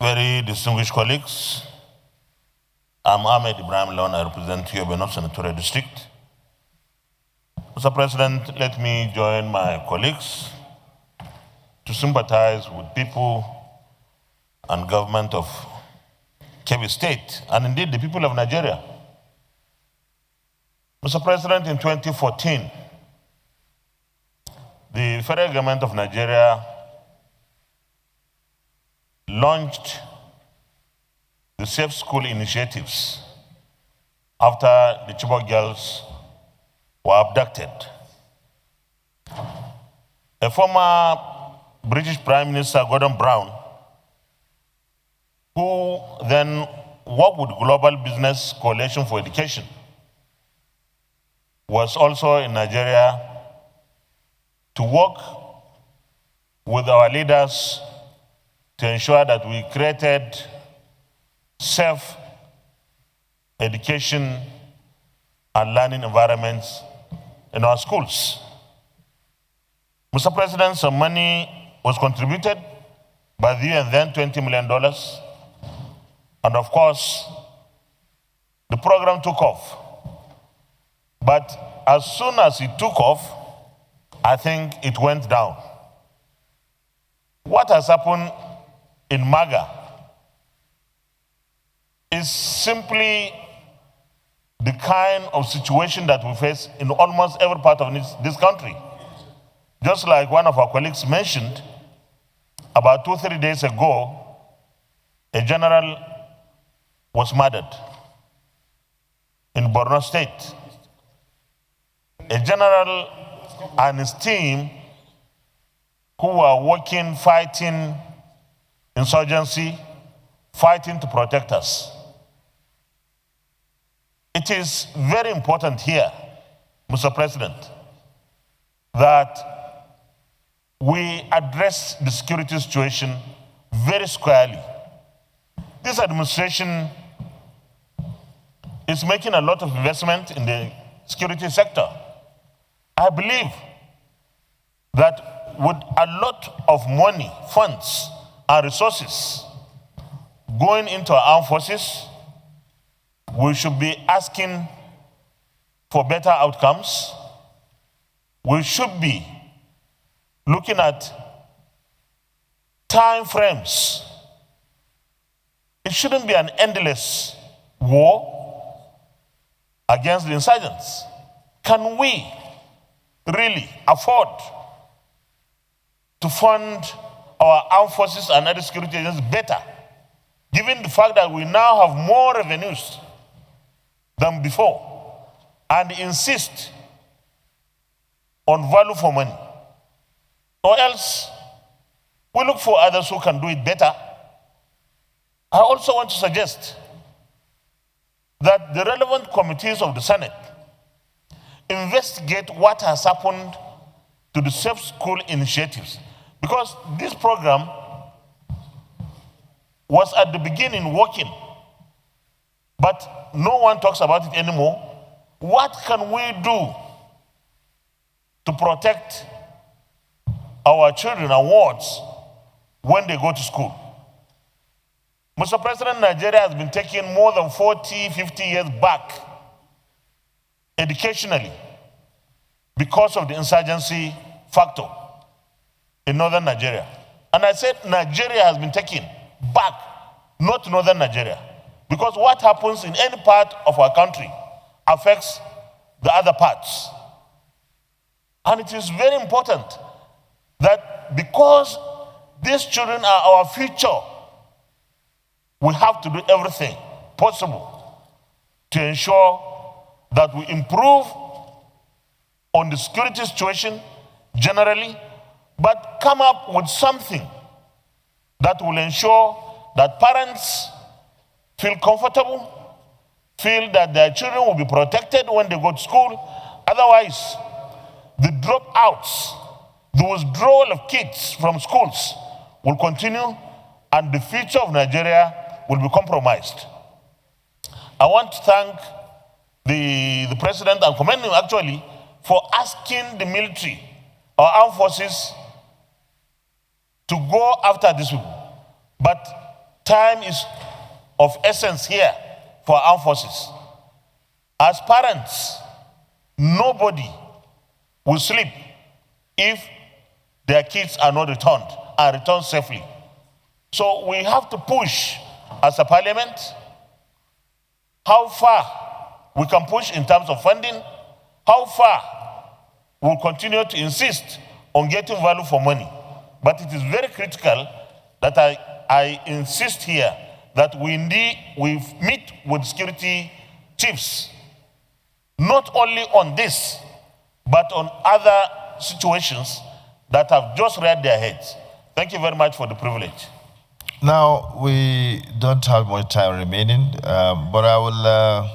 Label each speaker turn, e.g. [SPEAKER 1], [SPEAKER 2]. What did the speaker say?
[SPEAKER 1] Very distinguished colleagues, I'm Ahmed Lawan. I represent Yobe Senatorial District. Mr. President, let me join my colleagues to sympathize with people and government of Kebbi State, and indeed the people of Nigeria. Mr. President, in 2014, the federal government of Nigeria launched the Safe School initiatives after the Chibok girls were abducted. A former British Prime Minister, Gordon Brown, who then worked with Global Business Coalition for Education, was also in Nigeria to work with our leaders to ensure that we created safe education and learning environments in our schools. Mr. President, some money was contributed by the UN then, $20 million. And of course, the program took off. But as soon as it took off, I think it went down. What has happened in MAGA is simply the kind of situation that we face in almost every part of this country. Just like one of our colleagues mentioned, about 2-3 days ago, a general was murdered in Borno State. A general and his team who were working, fighting insurgency, fighting to protect us. It is very important here, Mr. President, that we address the security situation very squarely. This administration is making a lot of investment in the security sector. I believe that with a lot of money, funds, and resources going into our armed forces, we should be asking for better outcomes. We should be looking at time frames. It shouldn't be an endless war against the insurgents. Can we really afford to fund our armed forces and other security agencies better, given the fact that we now have more revenues than before, and insist on value for money? Or else we look for others who can do it better. I also want to suggest that the relevant committees of the Senate investigate what has happened to the Safe School initiatives. Because this program was at the beginning working, but no one talks about it anymore. What can we do to protect our children and wards when they go to school? Mr. President, Nigeria has been taking more than 40, 50 years back educationally because of the insurgency factor in northern Nigeria. And I said Nigeria has been taken back, not northern Nigeria. Because what happens in any part of our country affects the other parts. And it is very important that because these children are our future, we have to do everything possible to ensure that we improve on the security situation generally, but come up with something that will ensure that parents feel comfortable, feel that their children will be protected when they go to school. Otherwise, the dropouts, the withdrawal of kids from schools will continue, and the future of Nigeria will be compromised. I want to thank the president and commend him actually for asking the military or armed forces to go after these people. But time is of essence here for armed forces. As parents, nobody will sleep if their kids are not returned and returned safely. So we have to push as a parliament how far we can push in terms of funding, how far we'll continue to insist on getting value for money. But it is very critical that I insist here that we meet with security chiefs, not only on this, but on other situations that have just reared their heads. Thank you very much for the privilege.
[SPEAKER 2] Now, we don't have much time remaining, but I will